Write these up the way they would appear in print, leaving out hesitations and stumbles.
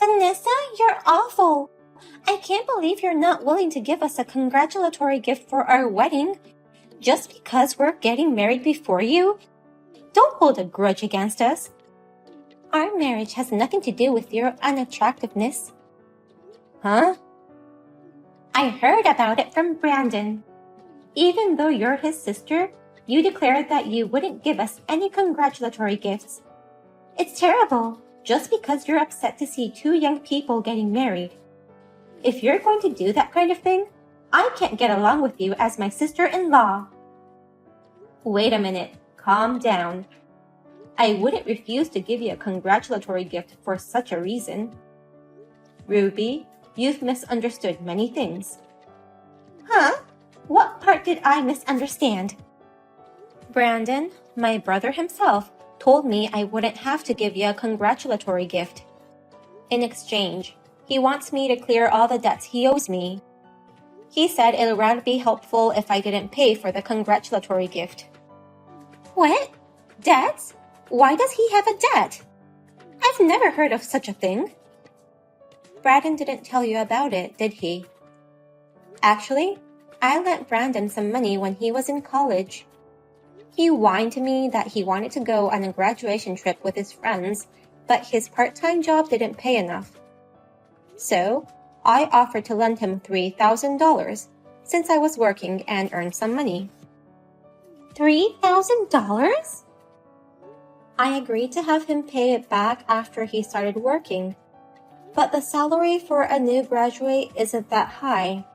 Vanessa, you're awful. I can't believe you're not willing to give us a congratulatory gift for our wedding just because we're getting married before you. Don't hold a grudge against us. Our marriage has nothing to do with your unattractiveness. Huh? I heard about it from Brandon. Even though you're his sister, you declared that you wouldn't give us any congratulatory gifts. It's terrible, just because you're upset to see two young people getting married. If you're going to do that kind of thing, I can't get along with you as my sister-in-law. Wait a minute, calm down. I wouldn't refuse to give you a congratulatory gift for such a reason. Ruby, you've misunderstood many things. Huh? What part did I misunderstand? Brandon, my brother himself, told me I wouldn't have to give you a congratulatory gift. In exchange, he wants me to clear all the debts he owes me. He said it would rather be helpful if I didn't pay for the congratulatory gift. What? Debts? Why does he have a debt? I've never heard of such a thing. Brandon didn't tell you about it, did he? Actually, I lent Brandon some money when he was in college. He whined to me that he wanted to go on a graduation trip with his friends, but his part-time job didn't pay enough. So, I offered to lend him $3,000 since I was working and earned some money. $3,000? I agreed to have him pay it back after he started working, but the salary for a new graduate isn't that high,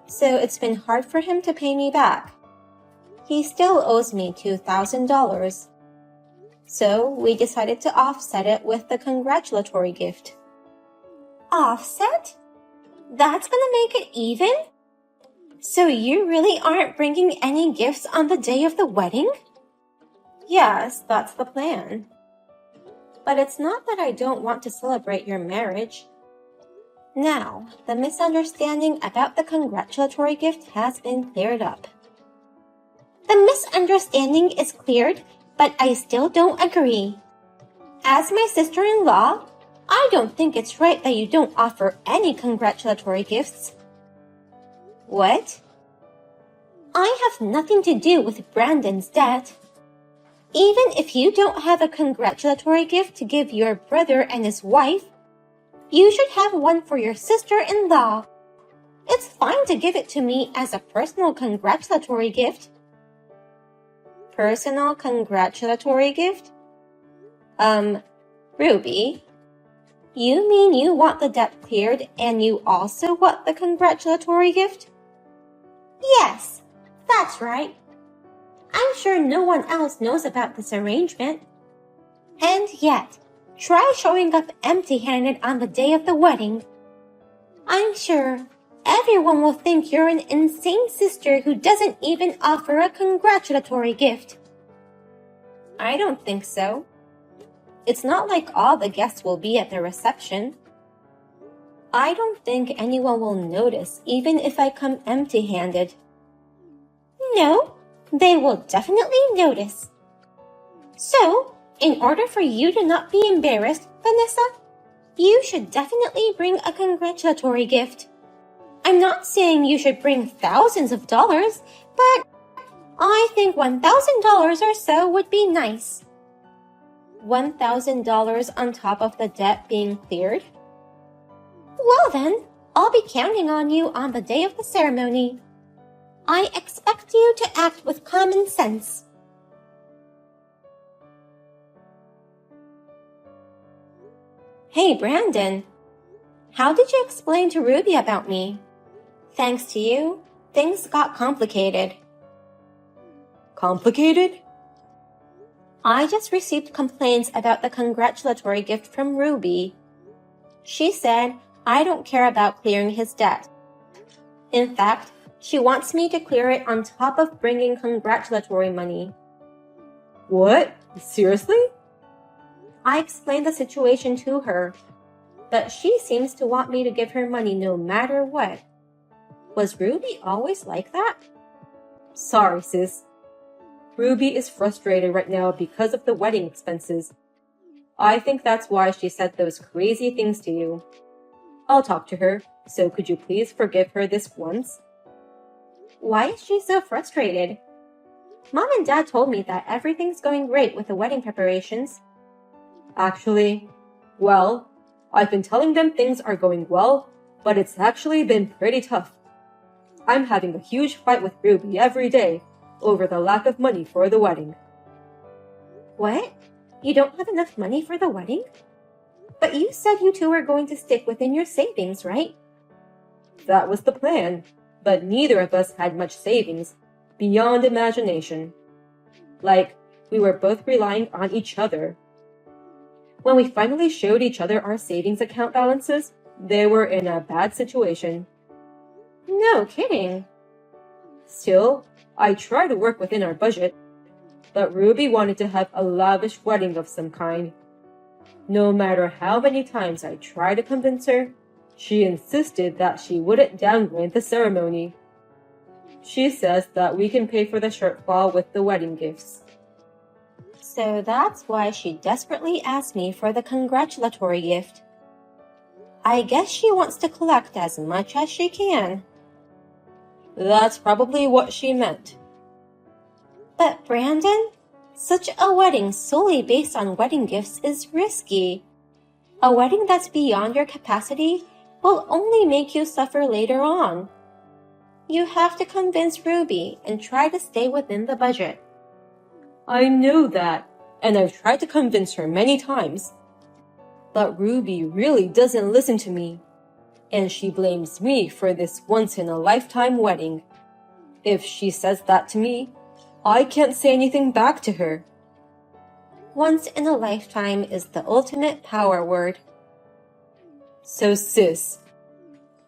so it's been hard for him to pay me back. He still owes me $2,000. So we decided to offset it with the congratulatory gift. Offset? That's gonna make it even? So you really aren't bringing any gifts on the day of the wedding? Yes, that's the plan. But it's not that I don't want to celebrate your marriage. Now, the misunderstanding about the congratulatory gift has been cleared up. The misunderstanding is cleared, but I still don't agree. As my sister-in-law, I don't think it's right that you don't offer any congratulatory gifts. What? I have nothing to do with Brandon's debt. Even if you don't have a congratulatory gift to give your brother and his wife, you should have one for your sister-in-law. It's fine to give it to me as a personal congratulatory gift. Personal congratulatory gift? Ruby, you mean you want the debt cleared and you also want the congratulatory gift? Yes, that's right. I'm sure no one else knows about this arrangement. And yet, try showing up empty-handed on the day of the wedding. I'm sure everyone will think you're an insane sister who doesn't even offer a congratulatory gift. I don't think so. It's not like all the guests will be at the reception. I don't think anyone will notice even if I come empty-handed. No, they will definitely notice. So, in order for you to not be embarrassed, Vanessa, you should definitely bring a congratulatory gift. I'm not saying you should bring thousands of dollars, but I think $1,000 or so would be nice. $1,000 on top of the debt being cleared? Well then, I'll be counting on you on the day of the ceremony. I expect you to act with common sense. Hey, Brandon. How did you explain to Ruby about me? Thanks to you, things got complicated. Complicated? I just received complaints about the congratulatory gift from Ruby. She said I don't care about clearing his debt. In fact, she wants me to clear it on top of bringing congratulatory money. What? Seriously? I explained the situation to her, but she seems to want me to give her money no matter what. Was Ruby always like that? Sorry, sis. Ruby is frustrated right now because of the wedding expenses. I think that's why she said those crazy things to you. I'll talk to her, so could you please forgive her this once? Why is she so frustrated? Mom and Dad told me that everything's going great with the wedding preparations. Actually, well, I've been telling them things are going well, but it's actually been pretty tough. I'm having a huge fight with Ruby every day over the lack of money for the wedding. What? You don't have enough money for the wedding? But you said you two were going to stick within your savings, right? That was the plan, but neither of us had much savings, beyond imagination. Like, we were both relying on each other. When we finally showed each other our savings account balances, they were in a bad situation. No kidding. Still, I try to work within our budget, but Ruby wanted to have a lavish wedding of some kind. No matter how many times I tried to convince her, she insisted that she wouldn't downgrade the ceremony. She says that we can pay for the shortfall with the wedding gifts. So that's why she desperately asked me for the congratulatory gift. I guess she wants to collect as much as she can. That's probably what she meant. But Brandon, such a wedding solely based on wedding gifts is risky. A wedding that's beyond your capacity will only make you suffer later on. You have to convince Ruby and try to stay within the budget. I know that, and I've tried to convince her many times. But Ruby really doesn't listen to me, and she blames me for this once-in-a-lifetime wedding. If she says that to me, I can't say anything back to her. Once in a lifetime is the ultimate power word. So sis,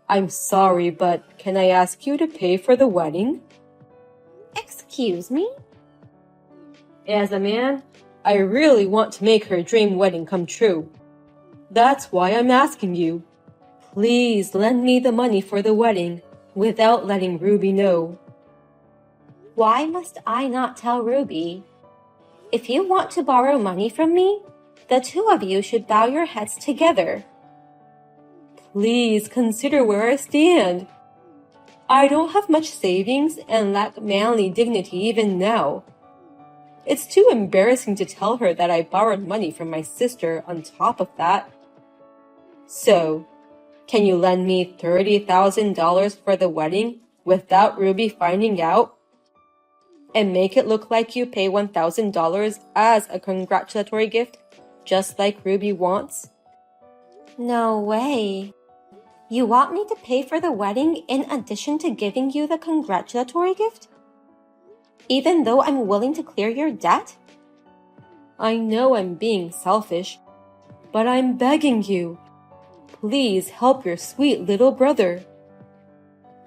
I'm sorry, but can I ask you to pay for the wedding? Excuse me? As a man, I really want to make her dream wedding come true. That's why I'm asking you. Please lend me the money for the wedding without letting Ruby know. Why must I not tell Ruby? If you want to borrow money from me, the two of you should bow your heads together. Please consider where I stand. I don't have much savings and lack manly dignity even now. It's too embarrassing to tell her that I borrowed money from my sister on top of that. So, can you lend me $30,000 for the wedding without Ruby finding out? And make it look like you pay $1,000 as a congratulatory gift, just like Ruby wants? No way. You want me to pay for the wedding in addition to giving you the congratulatory gift? Even though I'm willing to clear your debt? I know I'm being selfish, but I'm begging you. Please help your sweet little brother.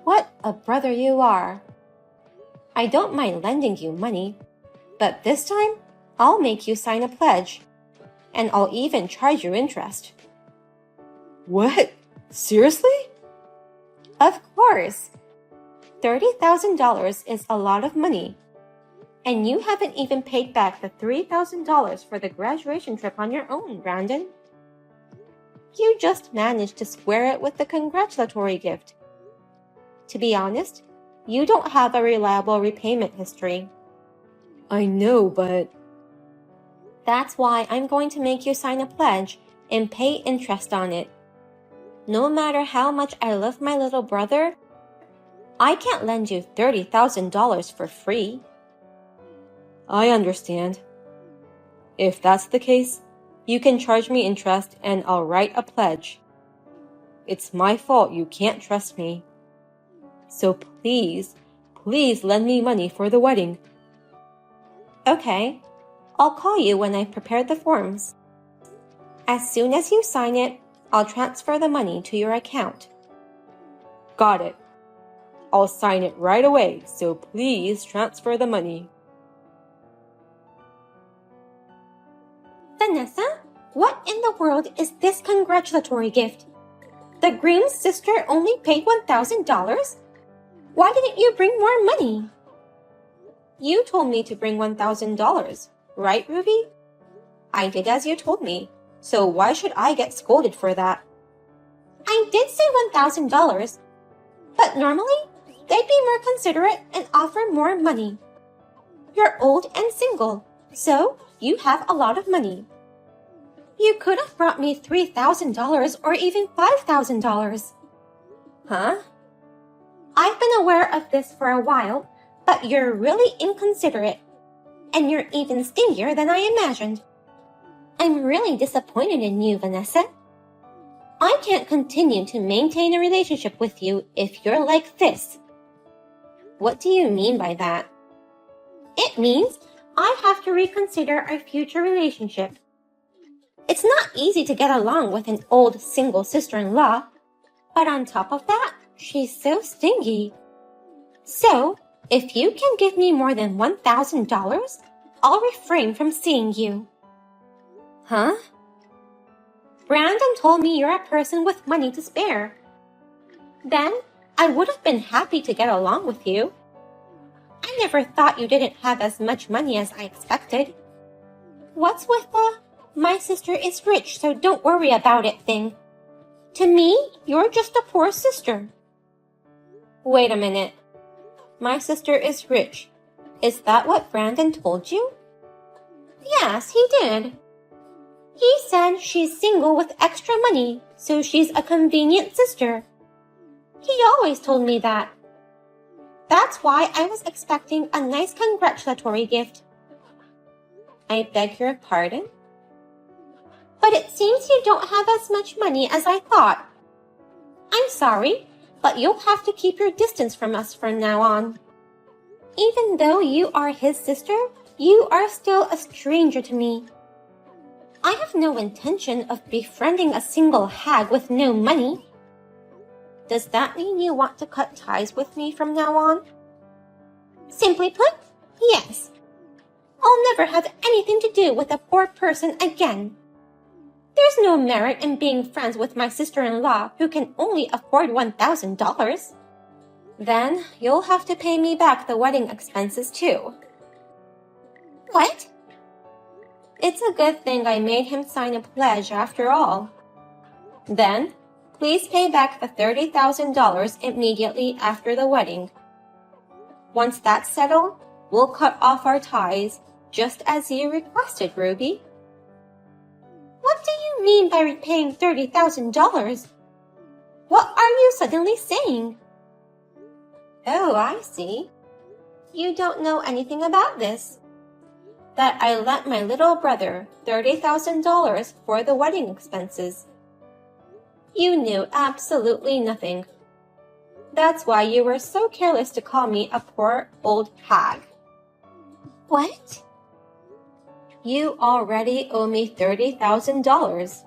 What a brother you are. I don't mind lending you money, but this time I'll make you sign a pledge, and I'll even charge you interest. What? Seriously? Of course. $30,000 is a lot of money, and you haven't even paid back the $3,000 for the graduation trip on your own, Brandon. You just managed to square it with the congratulatory gift. To be honest, you don't have a reliable repayment history. I know, but... That's why I'm going to make you sign a pledge and pay interest on it. No matter how much I love my little brother, I can't lend you $30,000 for free. I understand. If that's the case, you can charge me interest and I'll write a pledge. It's my fault you can't trust me. So please lend me money for the wedding. Okay, I'll call you when I've prepared the forms. As soon as you sign it, I'll transfer the money to your account. Got it. I'll sign it right away, so please transfer the money. Vanessa, what in the world is this congratulatory gift? The groom's sister only paid $1,000? Why didn't you bring more money? You told me to bring $1,000, right, Ruby? I did as you told me, so why should I get scolded for that? I did say $1,000, but normally they'd be more considerate and offer more money. You're old and single, so you have a lot of money. You could have brought me $3,000 or even $5,000. Huh? I've been aware of this for a while, but you're really inconsiderate. And you're even stingier than I imagined. I'm really disappointed in you, Vanessa. I can't continue to maintain a relationship with you if you're like this. What do you mean by that? It means I have to reconsider our future relationship. It's not easy to get along with an old single sister-in-law, but on top of that, she's so stingy. So, if you can give me more than $1,000, I'll refrain from seeing you. Huh? Brandon told me you're a person with money to spare. Then, I would have been happy to get along with you. I never thought you didn't have as much money as I expected. What's with the, my sister is rich, so don't worry about it thing? To me, you're just a poor sister. Wait a minute. My sister is rich. Is that what Brandon told you? Yes, he did. He said she's single with extra money, so she's a convenient sister. He always told me that. That's why I was expecting a nice congratulatory gift. I beg your pardon? But it seems you don't have as much money as I thought. I'm sorry, but you'll have to keep your distance from us from now on. Even though you are his sister, you are still a stranger to me. I have no intention of befriending a single hag with no money. Does that mean you want to cut ties with me from now on? Simply put, yes. I'll never have anything to do with a poor person again. There's no merit in being friends with my sister-in-law who can only afford $1,000. Then you'll have to pay me back the wedding expenses too. What? It's a good thing I made him sign a pledge after all. Then, please pay back the $30,000 immediately after the wedding. Once that's settled, we'll cut off our ties, just as you requested, Ruby. What do you mean by repaying $30,000? What are you suddenly saying? Oh, I see. You don't know anything about this. That I lent my little brother $30,000 for the wedding expenses. You knew absolutely nothing. That's why you were so careless to call me a poor old hag. What? You already owe me $30,000.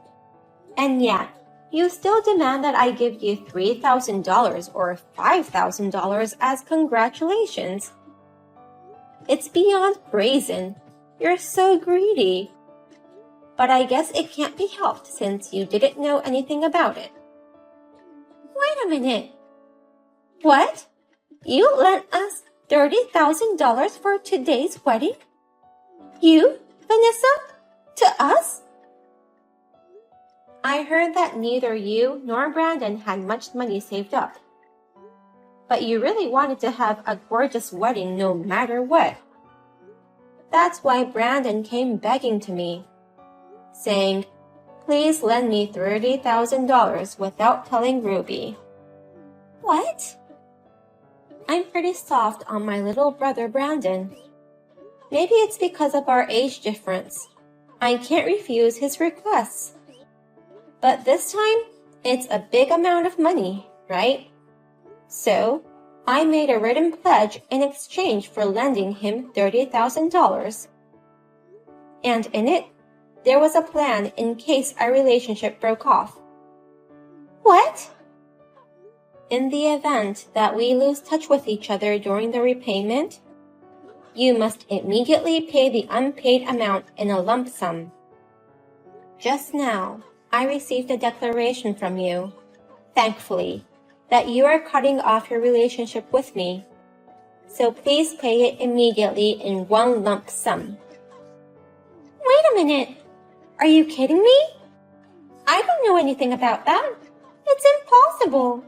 And yet, you still demand that I give you $3,000 or $5,000 as congratulations. It's beyond brazen. You're so greedy. But I guess it can't be helped since you didn't know anything about it. Wait a minute. What? You lent us $30,000 for today's wedding? You, Vanessa? To us? I heard that neither you nor Brandon had much money saved up. But you really wanted to have a gorgeous wedding no matter what. That's why Brandon came begging to me, saying, please lend me $30,000 without telling Ruby. What? I'm pretty soft on my little brother Brandon. Maybe it's because of our age difference. I can't refuse his requests. But this time, it's a big amount of money, right? So, I made a written pledge in exchange for lending him $30,000. And in it, there was a plan in case our relationship broke off. What? In the event that we lose touch with each other during the repayment, you must immediately pay the unpaid amount in a lump sum. Just now, I received a declaration from you, thankfully, that you are cutting off your relationship with me. So please pay it immediately in one lump sum. Wait a minute. Are you kidding me? I don't know anything about that. It's impossible.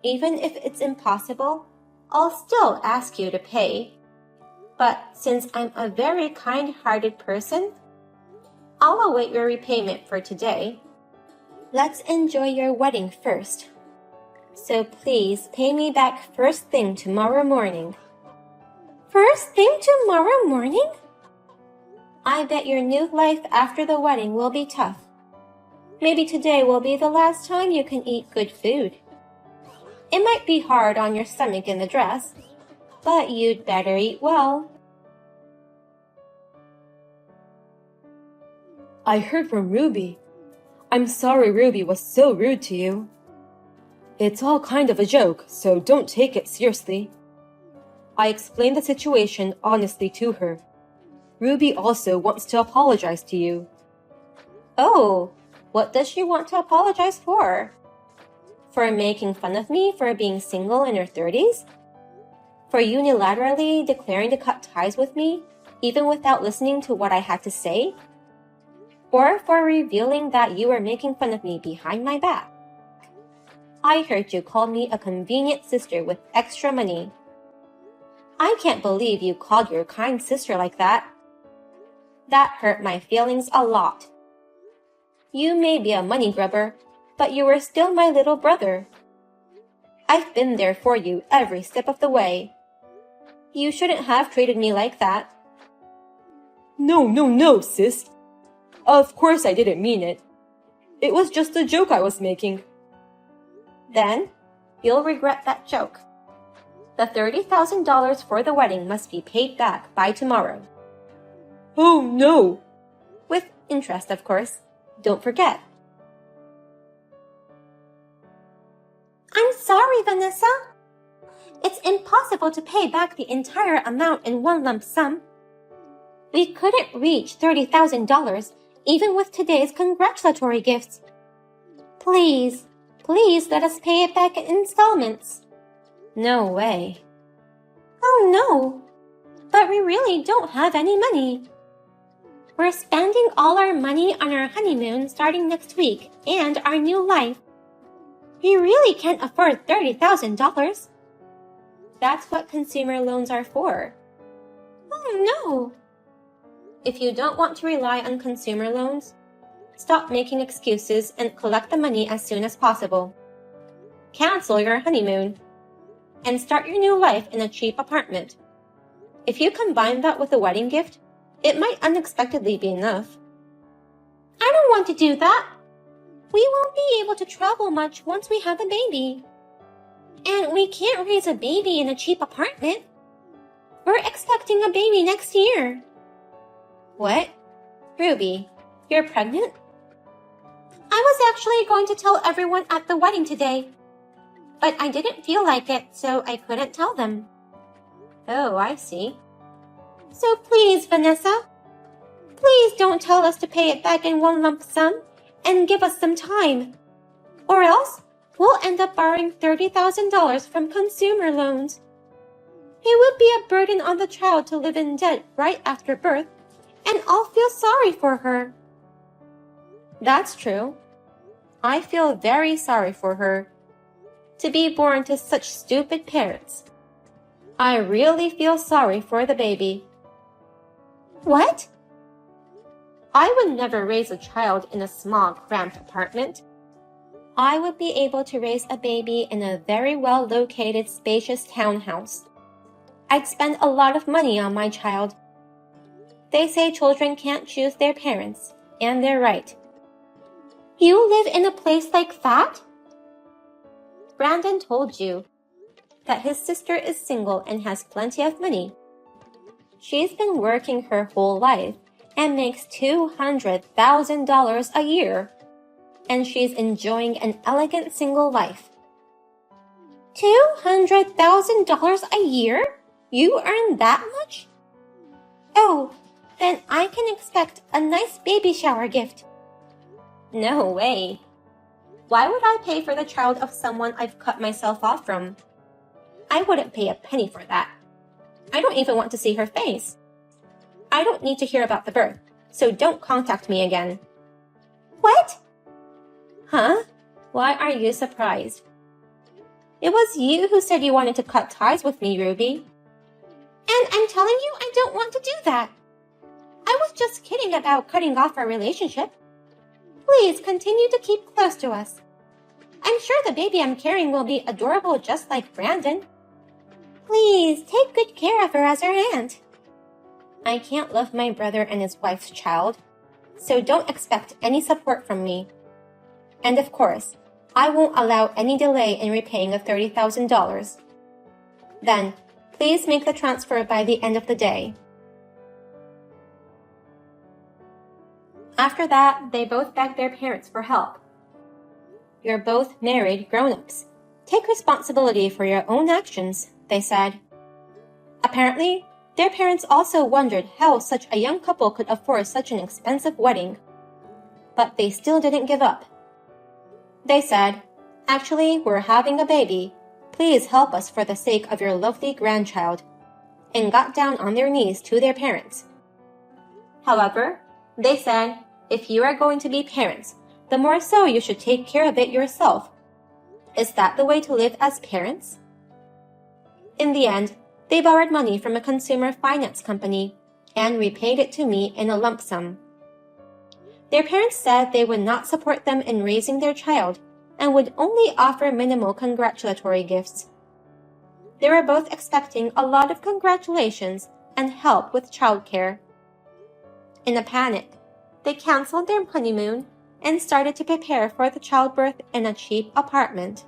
Even if it's impossible, I'll still ask you to pay. But since I'm a very kind-hearted person, I'll await your repayment for today. Let's enjoy your wedding first. So please pay me back first thing tomorrow morning. First thing tomorrow morning? I bet your new life after the wedding will be tough. Maybe today will be the last time you can eat good food. It might be hard on your stomach in the dress, but you'd better eat well. I heard from Ruby. I'm sorry Ruby was so rude to you. It's all kind of a joke, so don't take it seriously. I explained the situation honestly to her. Ruby also wants to apologize to you. Oh, what does she want to apologize for? For making fun of me for being single in her 30s? For unilaterally declaring to cut ties with me, even without listening to what I had to say? Or for revealing that you were making fun of me behind my back? I heard you call me a convenient sister with extra money. I can't believe you called your kind sister like that. That hurt my feelings a lot. You may be a money grubber, but you were still my little brother. I've been there for you every step of the way. You shouldn't have treated me like that. No, sis. Of course I didn't mean it. It was just a joke I was making. Then, you'll regret that joke. The $30,000 for the wedding must be paid back by tomorrow. Oh no! With interest, of course. Don't forget. I'm sorry, Vanessa. It's impossible to pay back the entire amount in one lump sum. We couldn't reach $30,000 even with today's congratulatory gifts. Please let us pay it back in installments. No way. Oh no, but we really don't have any money. We're spending all our money on our honeymoon starting next week and our new life. We really can't afford $30,000. That's what consumer loans are for. Oh no. If you don't want to rely on consumer loans, stop making excuses and collect the money as soon as possible. Cancel your honeymoon and start your new life in a cheap apartment. If you combine that with a wedding gift, it might unexpectedly be enough. I don't want to do that. We won't be able to travel much once we have a baby. And we can't raise a baby in a cheap apartment. We're expecting a baby next year. What? Ruby, you're pregnant? I was actually going to tell everyone at the wedding today, but I didn't feel like it, so I couldn't tell them. Oh, I see. So please, Vanessa, please don't tell us to pay it back in one lump sum and give us some time. Or else, we'll end up borrowing $30,000 from consumer loans. It would be a burden on the child to live in debt right after birth, and I'll feel sorry for her. That's true. I feel very sorry for her. To be born to such stupid parents. I really feel sorry for the baby. What? I would never raise a child in a small, cramped apartment. I would be able to raise a baby in a very well-located, spacious townhouse. I'd spend a lot of money on my child. They say children can't choose their parents, and they're right. You live in a place like that? Brandon told you that his sister is single and has plenty of money. She's been working her whole life and makes $200,000 a year, and she's enjoying an elegant single life. $200,000 a year? You earn that much? Oh, then I can expect a nice baby shower gift. No way. Why would I pay for the child of someone I've cut myself off from? I wouldn't pay a penny for that. I don't even want to see her face. I don't need to hear about the birth, so don't contact me again. What? Huh? Why are you surprised? It was you who said you wanted to cut ties with me, Ruby. And I'm telling you I don't want to do that. I was just kidding about cutting off our relationship. Please continue to keep close to us. I'm sure the baby I'm carrying will be adorable just like Brandon. Please take good care of her as our aunt. I can't love my brother and his wife's child, so don't expect any support from me. And of course, I won't allow any delay in repaying the $30,000. Then, please make the transfer by the end of the day. After that, they both begged their parents for help. You're both married grown-ups. Take responsibility for your own actions, they said. Apparently, their parents also wondered how such a young couple could afford such an expensive wedding. But they still didn't give up. They said, "Actually, we're having a baby. Please help us for the sake of your lovely grandchild," and got down on their knees to their parents. However, they said, if you are going to be parents, the more so you should take care of it yourself. Is that the way to live as parents? In the end, they borrowed money from a consumer finance company and repaid it to me in a lump sum. Their parents said they would not support them in raising their child and would only offer minimal congratulatory gifts. They were both expecting a lot of congratulations and help with childcare. In a panic, they canceled their honeymoon and started to prepare for the childbirth in a cheap apartment.